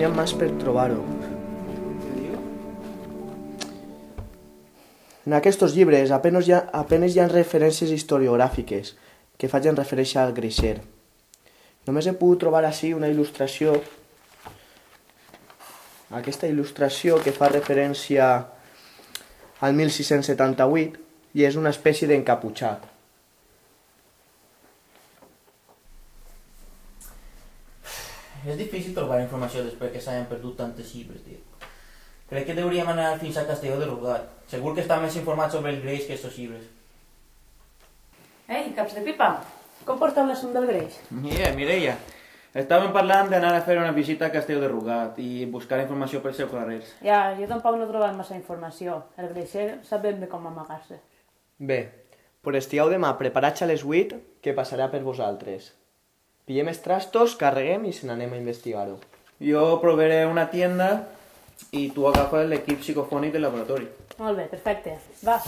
n'hi ha més per trobar-ho. En aquests llibres apenas hi ha referències historiogràfiques que facin referència al Greixer. Només he pogut trobar així una il·lustració, aquesta il·lustració que fa referència al 1678 i és una espècie d'encaputxat. És difícil trobar informació després que s'hagin perdut tantes llibres, tio. Crec que hauríem anar fins a Castelló de Rugat. Segur que està més informat sobre el greix que estos llibres. Ei, caps de pipa, com porteu l'assumpte del greix? Mira, Mireia, estàvem parlant d'anar a fer una visita a Castelló de Rugat i buscar informació pels seus carrers. Ja, jo tampoc no he trobat massa informació. El greixer sap ben bé com amagar-se. Bé, però estigueu demà preparats a les 8 que passarà per vosaltres. Pillem els trastos, carreguem i se n'anem a investigar-ho. Jo provaré una tienda i tu agafes l'equip psicofònic del laboratori. Molt bé, perfecte. Va.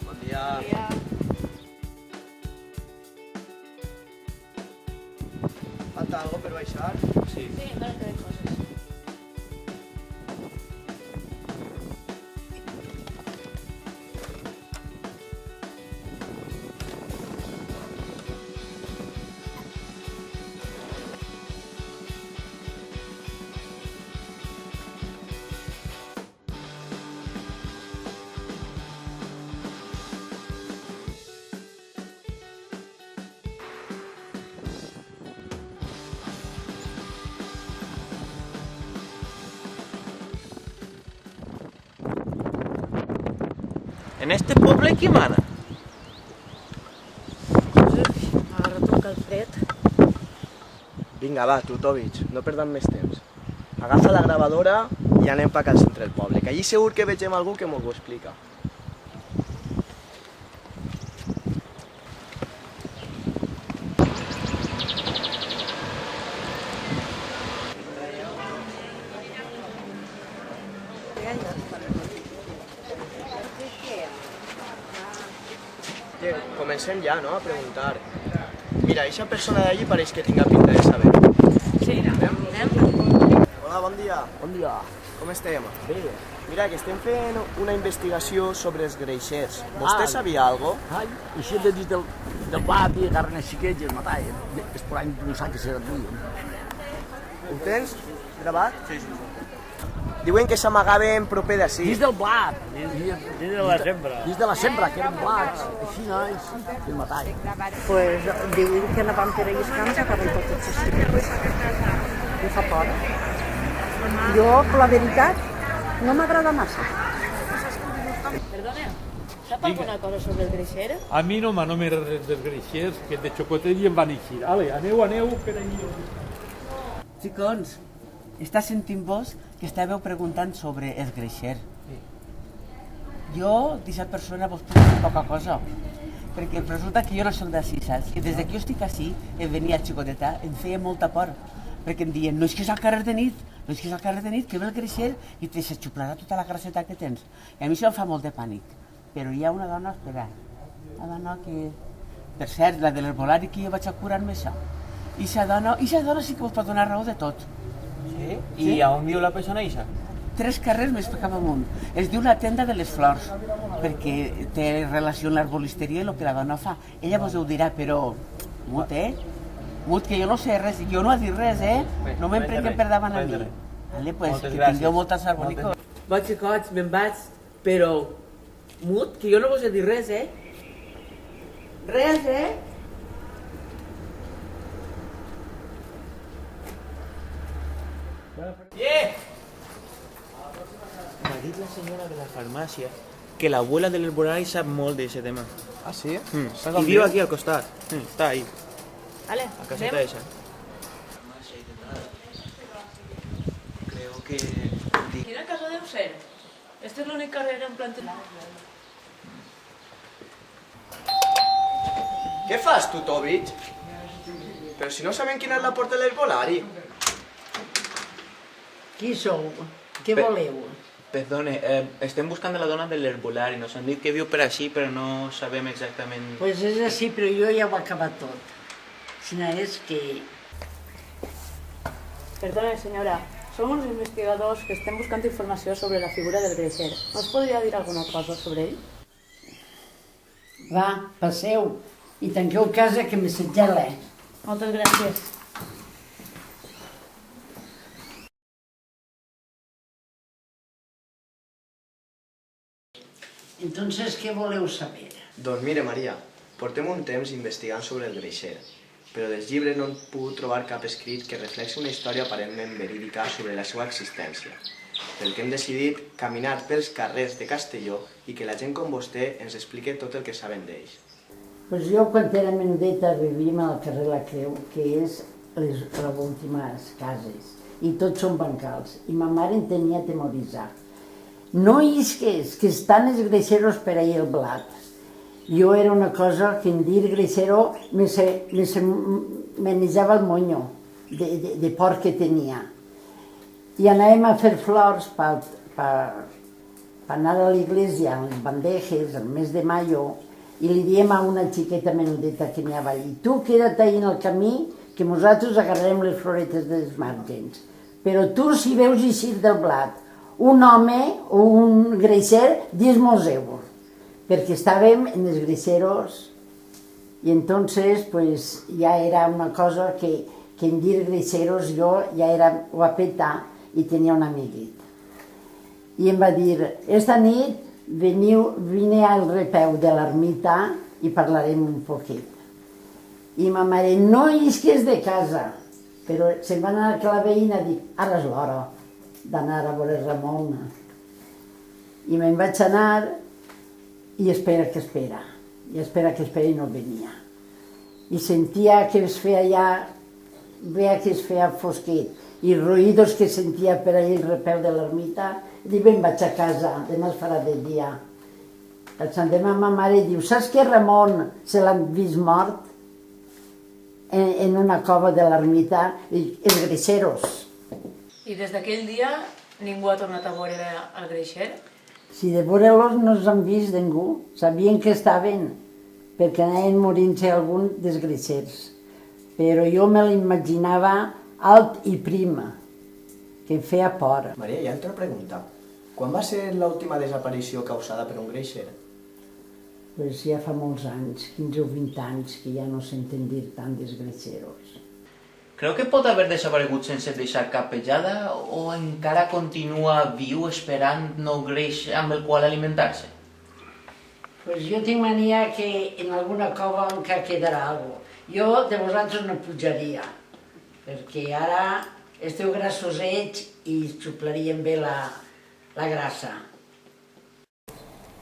Bon dia. Falta algo per baixar? Sí. Sí, encara queden coses. En este poble qui mana? Ara toca el fred. Vinga, va, Tutovich, no perdem més temps. Agafa la gravadora i anem cap al centre del poble, que allí segur que vegem algú que m'ho explica. Comencem ja, no?, a preguntar. Mira, aquesta persona d'allí pareix que tinga pinta de saber. Sí, anem. Hola, bon dia. Bon dia. Com estem? Bé. Mira, que estem fent una investigació sobre els greixers. Vostè sabia algo? Ai, això de dir del pati, carne xiquets i el matar, és per any no sap que serà tu. Ho tens gravat? Sí. Diuen que s'amagaven proper d'ací. Dins del blat. Dins de la sembra. Dins de la sembra, que eren blats, així nois, i el matar. Pues diuen que anàvem per allà camps acaben tots els xiquets. Em fa por. Jo, la veritat, no m'agrada massa. Perdona, sap alguna cosa sobre el greixer? A mi no me res dels greixers, que de xocotet i em van eixir. Ale, aneu per allí. Xicons, està sentint vos que estàveu preguntant sobre el greixer. Jo, d'aquesta persona, vos puc dir poca cosa, perquè resulta que jo no soc d'ací, saps? Que des que jo estic així, em venia a xicoteta, em feia molta por, perquè em diuen, no és que és al carrer de nit, no és que és al carrer de nit, que ve el greixer i te s'aixuplarà tota la grasseta que tens. I a mi això em fa molt de pànic. Però hi ha una dona esperant, una dona que, per cert, la de l'herbolari que jo vaig a curar-me això. I aquesta dona sí que vos pot donar raó de tot. Sí? I a on viu la persona eixa? 3 carrers més cap amunt. Es diu la tenda de les flors, perquè té relació amb l'arbolisteria i el que la dona fa. Ella vos ho dirà, però mut, Mut, que jo no sé res, jo no he dit res, No me'n prenguem per davant a mi. Vale, pues, Moltes que gràcies. tingueu molta sort, bonico. Va, xicots, me'n vaig, però... Mut, que jo no vos he dit res, Res, M'ha dit la senyora de la farmàcia que l'abuela de l'herbolari sap molt d'aquest tema. Ah, sí? I viu aquí al costat. Està ahí, Vale, a caseta anem. eixa. Creo que... Quina casa deu ser? Este és l'únic carrer en planta... Què fas, Tutovich? Però si no sabem quina és la porta de l'herbolari. Qui sou? Què Pe- voleu? Perdone, estem buscant la dona de l'herbolari. Nos han dit que viu per així, però no sabem exactament... Pues és així, però jo ja ho he acabat tot. Si no és que... Perdone, senyora. Som uns investigadors que estem buscant informació sobre la figura del Greixer. Nos podria dir alguna cosa sobre ell? Va, passeu i tanqueu casa que me s'engela. Moltes gràcies. Entonces, què voleu saber? Doncs mire, Maria, portem un temps investigant sobre el Greixer, però dels llibres no hem pogut trobar cap escrit que reflexi una història aparentment verídica sobre la seva existència. Pel que hem decidit caminar pels carrers de Castelló i que la gent com vostè ens explique tot el que saben d'ells. Pues jo, quan era menudeta, vivim al carrer La Creu, que és les últimes cases, i tots són bancals, i ma mare en tenia temoritzar. No isques, que estan els greixeros per ahir el blat. Jo era una cosa que en dir greixero me menjava el monyo de por que tenia. I anàvem a fer flors per anar a l'església amb les bandejes el mes de maio i li diem a una xiqueta menudeta que n'hi havia allà: tu queda't ahí en el camí que nosaltres agarrarem les floretes dels margens. Però tu, si veus eixir del blat un home o un greixer, dis-mos-ho, perquè estàvem en els greixeros i entonces pues, ja era una cosa que en dir greixeros jo ja era guapeta i tenia un amiguet. I em va dir: esta nit vine al repeu de l'ermita i parlarem un poquet. I ma mare: no isques de casa, però se'n va anar a la veïna i dic: ara és l'hora d'anar a veure Ramon. I me'n vaig anar i espera i no venia. I sentia que es feia ja, veia que es feia fosquet, i ruïdos que sentia per allà el repeu de l'ermita, i dic: me'n vaig a casa, demà es farà de dia. El sant demà ma mare diu: saps que Ramon se l'han vist mort en una cova de l'ermita, els greixeros? I des d'aquell dia ningú ha tornat a veure el Greixer? Si de veure-los no els han vist ningú, sabien que estaven, perquè anaven morint-se algun dels greixers. Però jo me l'imaginava alt i prima, que em feia por. Maria, hi ha altra pregunta. Quan va ser l'última desaparició causada per un greixer? Pues ja fa molts anys, 15 o 20 anys, que ja no senten dir tant dels greixeros. Creu que pot haver desaparegut sense deixar cap petjada o encara continua viu esperant nou greix amb el qual alimentar-se? Pues jo tinc mania que en alguna cova encara quedarà alguna cosa. Jo de vosaltres no pujaria, perquè ara esteu grassosets i xuplaríem bé la grassa.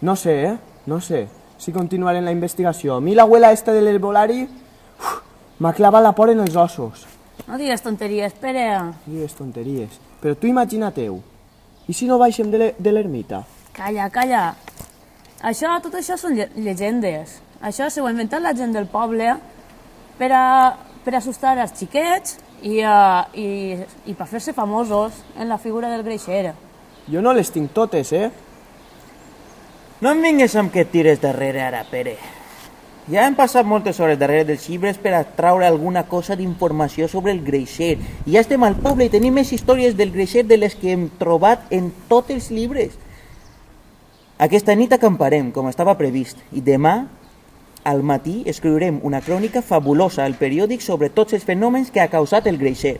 No sé, no sé si continuaré en la investigació. A mi l'abuela esta de l'herbolari m'ha clavat la por en els ossos. No digues tonteries, Pere. Digues tonteries. Però tu imagina-teu. I si no baixem de l'ermita? Calla, calla. Tot això són llegendes. Això s'ho ha inventat la gent del poble per assustar els xiquets i per fer-se famosos en la figura del Greixer. Jo no les tinc totes, No em vingues amb que et tires darrere ara, Pere. Ja hem passat moltes hores darrere dels llibres per a traure alguna cosa d'informació sobre el Greixer. I ja estem al poble i tenim més històries del Greixer de les que hem trobat en tots els llibres. Aquesta nit acamparem, com estava previst, i demà, al matí, escriurem una crònica fabulosa al periòdic sobre tots els fenòmens que ha causat el Greixer.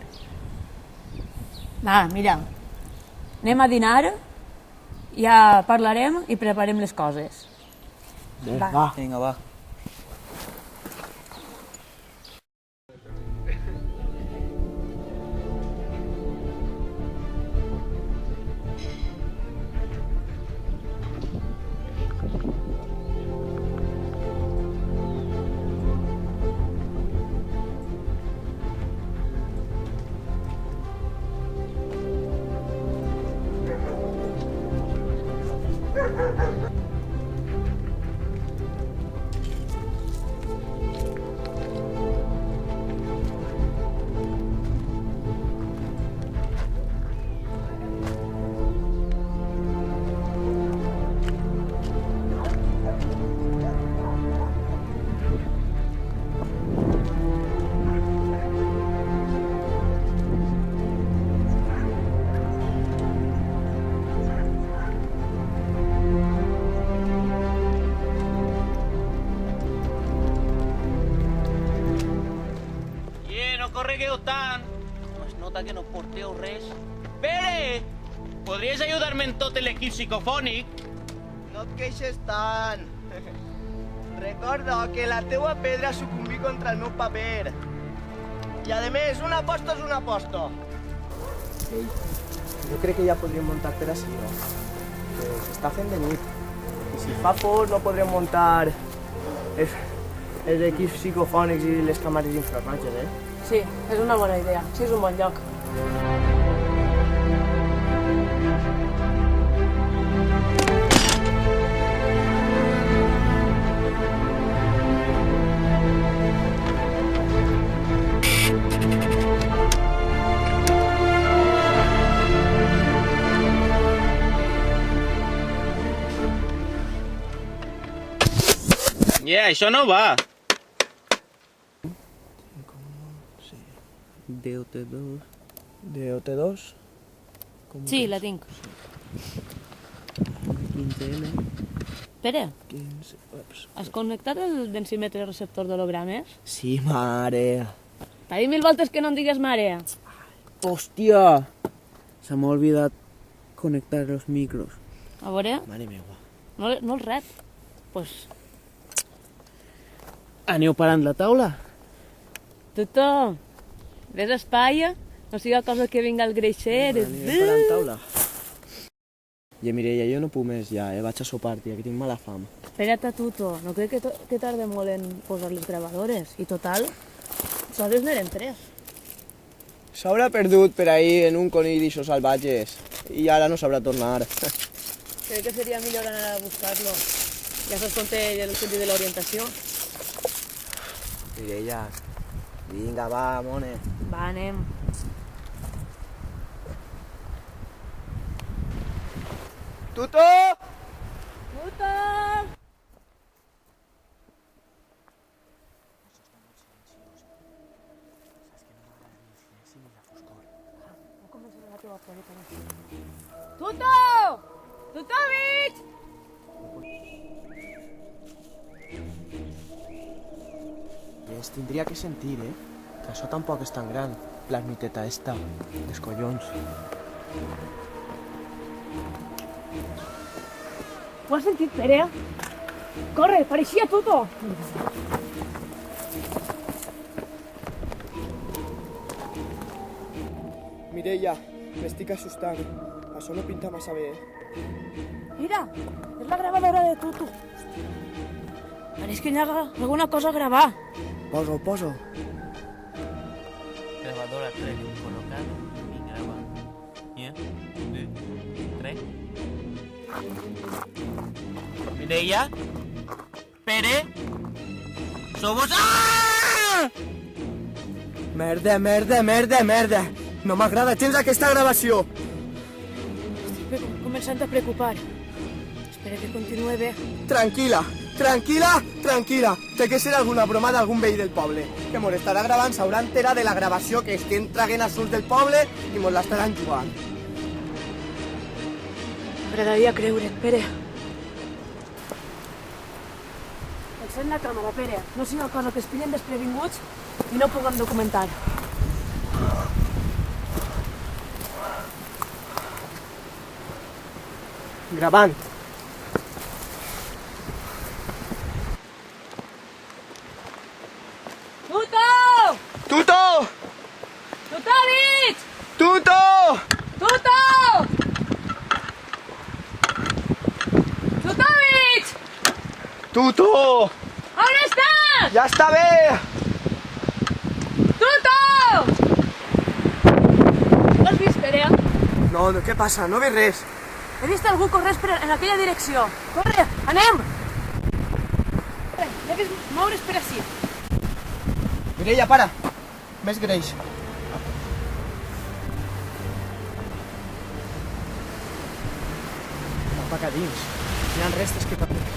Va, mira, anem a dinar, ja parlarem i preparem les coses. Va. Vinga, va. regueu tant, com es nota que no porteu res. Pere, podries ajudar-me en tot l'equip psicofònic? No et queixes tant. Recorda que la teua pedra sucumbí contra el meu paper. I a més, una aposta és una aposta. Ei, jo crec que ja podríem muntar per així, no? Que s'està fent de nit. I si fa por no podrem muntar els equips psicofònics i les càmeres infrarroges, eh? Sí, és una bona idea. Sí, és un bon lloc. Això no va. DOT2. DOT2? Sí, la tinc. 15N. Pere, 15... has connectat el densímetre receptor d'hologrames? Sí, mare. T'ha dit 1000 voltes que no em digues mare. Hòstia! Se m'ha oblidat connectar els micros. A veure, Mare meua. no el rep. Pues, Aneu parant la taula? Tuto, ves a Espanya? No siga cosa que vinga el greixer. Aneu parant taula. I Mireia, jo no puc més ja, vaig a sopar, tia, que tinc mala fam. Espera't a Tuto, no crec que tarde molt en posar les gravadores. I total, sols n'eren 3. S'haurà perdut per ahir en un conill d'ixos salvatges i ara no sabrà tornar. Crec que seria millor anar a buscar-lo. Ja saps com té el sentit de l'orientació. Mireia, vinga, va, mone. Va, anem. Tuto! Tuto! Tuto! Tutovich! Es tindria que sentir, que això tampoc és tan gran, l'ermiteta esta, dels collons. Ho has sentit, Pere? Corre, pareixia Tuto! Mireia, m'estic assustant. Això no pinta massa bé, Mira, és la gravadora de Tuto. Pareix que hi ha alguna cosa a gravar. Poso, poso. Grabadora 3 colocado y grabando. 1, 2, 3. Mireia? Pere? Somos... ¡Ah! Merda, merda, merda, merda. No m'agrada gens aquesta gravació. Estic començant a preocupar. Espera que continuï bé. Tranquil·la, tranquil·la, tranquil·la. Té que ser alguna broma d'algun veí del poble, que mos estarà gravant, s'haurà enterat de la gravació que estem traguent a surts del poble i mos l'estaran jugant. M'agradaria creure't, Pere. Encén la càmera, Pere. No sigui una cosa que es pillen desprevinguts i no puguem documentar. Gravant. Tuto! Tuto! Tutovich! Tuto! Tuto! Tutovich! Tuto! On estàs? Ja està bé! Tuto! Ho has vist, Pere? No, què passa? No veig res. He vist algú correr en aquella direcció. Corre, anem! L'he vist moure's per ací. Mireia, para. Més greix. Cap a dins. Hi ha restes que patir.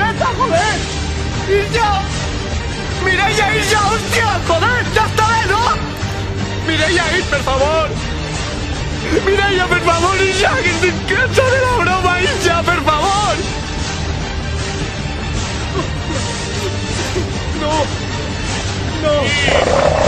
bicicleta, joder! ¡Isha! ¡Mireia, Isha, hostia! ¡Joder! ¡Ya está bé, no! ¡Mireia, per favor! ¡Mireia, per favor, Isha! ¡Que estoy cansa de la broma, Isha, per favor! ¡No! ¡No!